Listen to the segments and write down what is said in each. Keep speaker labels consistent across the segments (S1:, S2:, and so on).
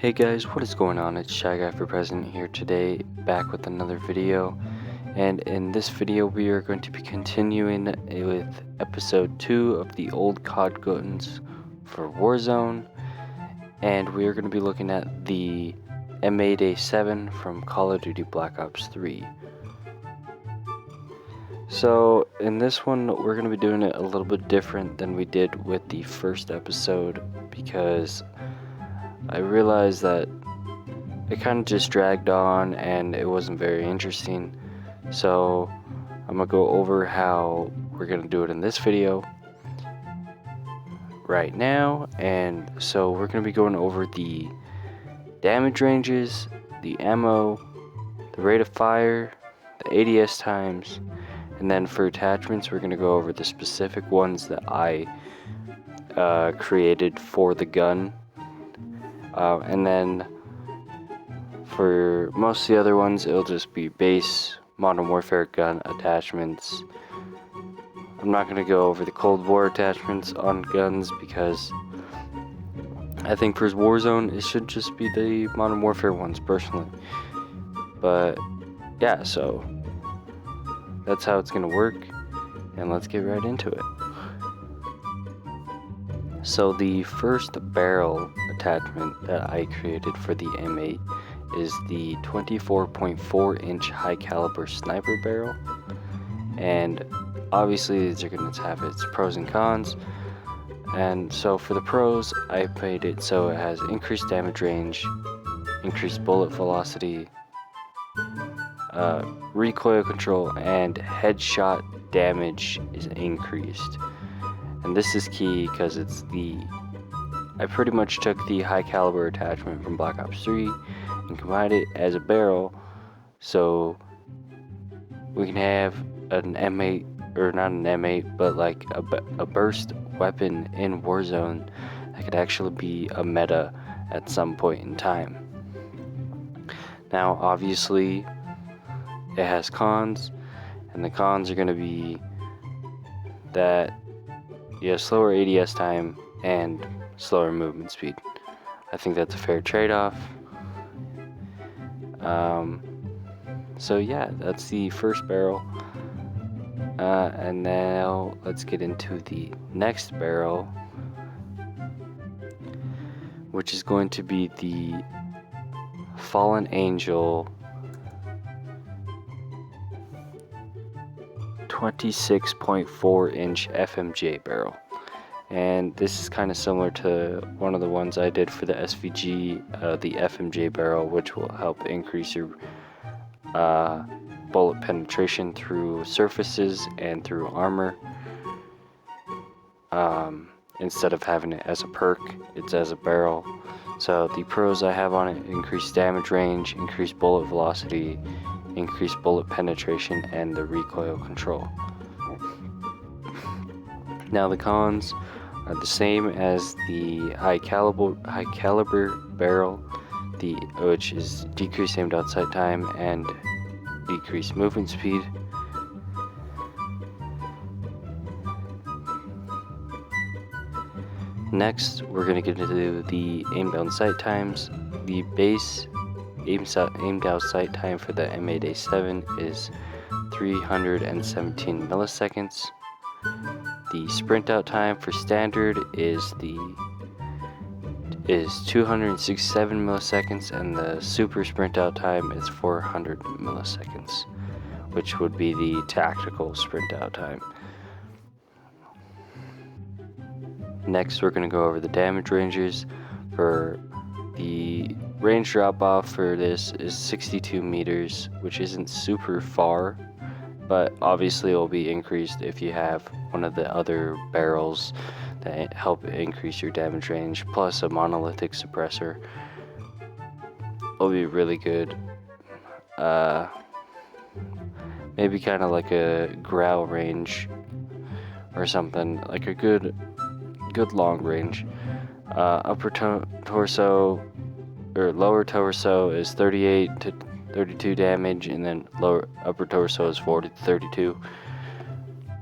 S1: Hey guys, what is going on? It's Shy Guy for President here today, back with another video. And in this video, we are going to be continuing with episode 2 of the old COD guns for Warzone. And we are going to be looking at the M8A7 from Call of Duty Black Ops 3. So in this one, we're going to be doing it a little bit different than we did with the first episode, because I realized that it kind of just dragged on and it wasn't very interesting. So I'm gonna go over how we're gonna do it in this video right now. And so we're gonna be going over the damage ranges, the ammo, the rate of fire, the ADS times, and then for attachments we're gonna go over the specific ones that I created for the gun. And then for most of the other ones, it'll just be base Modern Warfare gun attachments. I'm not going to go over the Cold War attachments on guns because I think for Warzone, it should just be the Modern Warfare ones, personally. But yeah, so that's how it's going to work, and let's get right into it. So the first barrel attachment that I created for the M8 is the 24.4 inch high caliber sniper barrel, and obviously these are going to have its pros and cons. And so for the pros, I made it so it has increased damage range, increased bullet velocity, recoil control, and headshot damage is increased. And this is key because I pretty much took the high caliber attachment from Black Ops 3 and combined it as a barrel, so we can have an M8, or not an M8, but like a burst weapon in Warzone that could actually be a meta at some point in time. Now obviously it has cons, and the cons are going to be that you have slower ADS time and slower movement speed. I think that's a fair trade-off. So yeah, that's the first barrel. And now let's get into the next barrel, which is going to be the Fallen Angel 26.4 inch FMJ barrel. And this is kind of similar to one of the ones I did for the SVG, the FMJ barrel, which will help increase your bullet penetration through surfaces and through armor. Instead of having it as a perk, it's as a barrel. So the pros I have on it: increased damage range, increased bullet velocity, increased bullet penetration, and the recoil control. Now the cons are the same as the high caliber barrel, which is decreased aimed out sight time and decreased movement speed. Next, we're going to get into the aimed out sight times. The base aimed out sight time for the M8A7 is 317 milliseconds. The sprint out time for standard is 267 milliseconds, and the super sprint out time is 400 milliseconds, which would be the tactical sprint out time. Next, we're going to go over the damage ranges. For the range drop off for this is 62 meters, which isn't super far, but obviously it will be increased if you have one of the other barrels that help increase your damage range, plus a monolithic suppressor. Will be really good. Maybe kind of like a growl range or something, like a good long range. Upper torso or lower torso is 38 to 32 damage, and then upper torso is 40 to 32.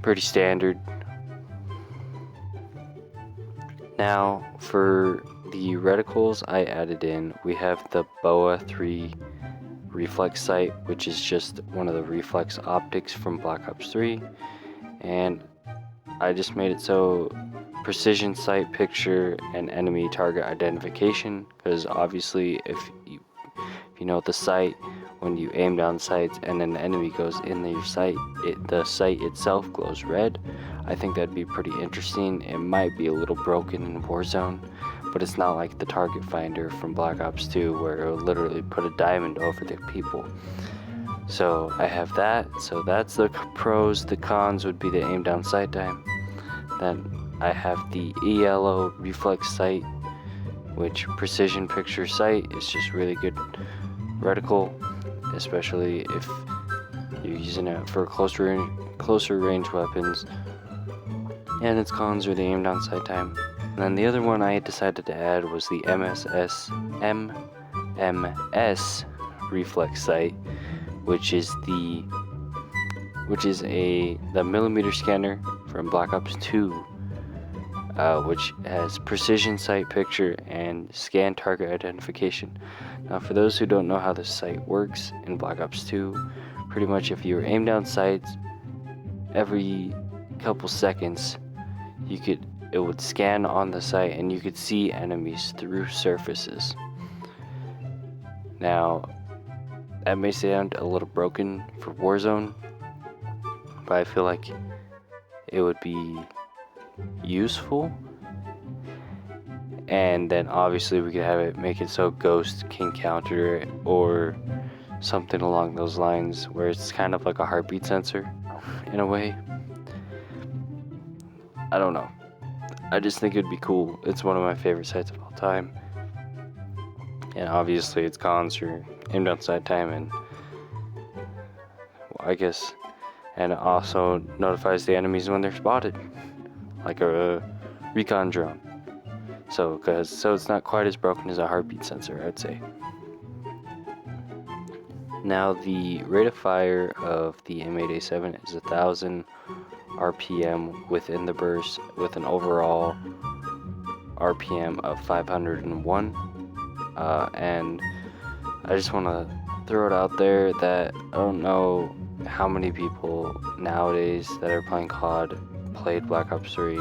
S1: Pretty standard. Now for the reticles I added in, we have the BOA 3 reflex sight, which is just one of the reflex optics from Black Ops 3, and I just made it so precision sight picture and enemy target identification, because obviously if you know the sight, when you aim down sights and an enemy goes in your sight, the sight itself glows red. I think that'd be pretty interesting. It might be a little broken in Warzone, but it's not like the target finder from Black Ops 2 where it'll literally put a diamond over the people. So I have that. So that's the pros. The cons would be the aim down sight time. Then I have the ELO reflex sight, which precision picture sight is just really good reticle, especially if you're using it for closer range weapons. And its cons are the aim down sight time. And then the other one I decided to add was the MMS reflex sight, which is the millimeter scanner from Black Ops 2, which has precision sight picture and scan target identification. Now, for those who don't know how this sight works in Black Ops 2, pretty much if you aim down sights, every couple seconds it would scan on the sight and you could see enemies through surfaces. Now, that may sound a little broken for Warzone, but I feel like it would be useful. And then obviously we could have it make it so Ghost can counter it, or something along those lines, where it's kind of like a heartbeat sensor in a way. I don't know. I just think it'd be cool. It's one of my favorite sights of all time. And obviously its cons are aim down sight time and and it also notifies the enemies when they're spotted, like a recon drone. So it's not quite as broken as a heartbeat sensor, I'd say. Now, the rate of fire of the M8A7 is 1,000 RPM within the burst, with an overall RPM of 501. And I just want to throw it out there that I don't know how many people nowadays that are playing COD played Black Ops 3.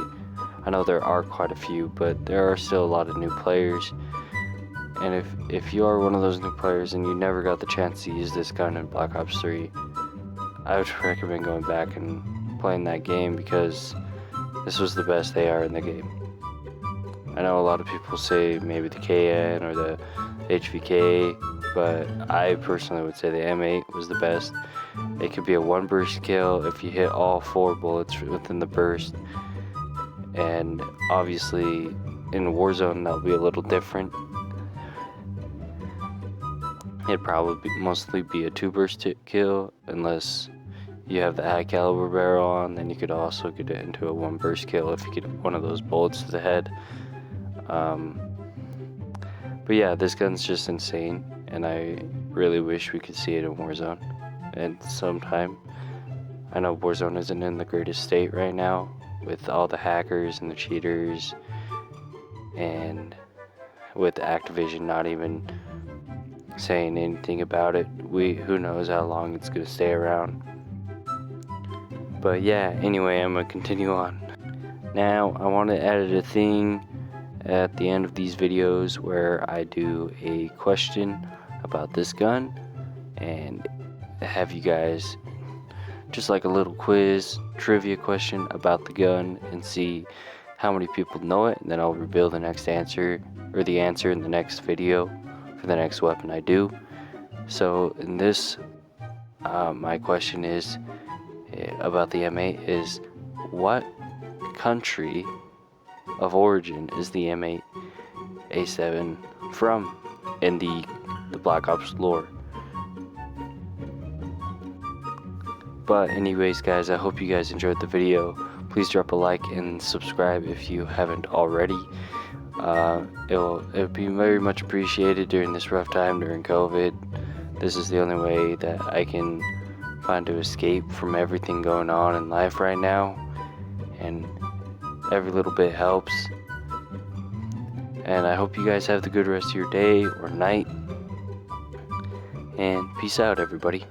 S1: I know there are quite a few, but there are still a lot of new players. And if you are one of those new players and you never got the chance to use this gun in Black Ops 3, I would recommend going back and playing that game, because this was the best AR in the game. I know a lot of people say maybe the KN or the HVK, but I personally would say the M8 was the best. It could be a one burst kill if you hit all 4 bullets within the burst. And obviously in Warzone that'll be a little different. It'd probably mostly be a 2 burst kill, unless you have the high caliber barrel on. Then you could also get it into a 1 burst kill if you get one of those bullets to the head. But yeah, this gun's just insane, and I really wish we could see it in Warzone at some time. I know Warzone isn't in the greatest state right now, with all the hackers and the cheaters, and with Activision not even saying anything about it. Who knows how long it's gonna stay around. But yeah, anyway, I'm gonna continue on. Now, I want to add a thing at the end of these videos where I do a question about this gun and have you guys just like a little quiz trivia question about the gun and see how many people know it, and then I'll reveal the next answer, or the answer in the next video for the next weapon I do. So in this my question is about the M8 is, what country of origin is the M8A7 from in the Black Ops lore? But anyways guys, I hope you guys enjoyed the video. Please drop a like and subscribe if you haven't already. It'll be very much appreciated during this rough time during COVID. This is the only way that I can find to escape from everything going on in life right now, and every little bit helps. And I hope you guys have the good rest of your day or night. And peace out, everybody.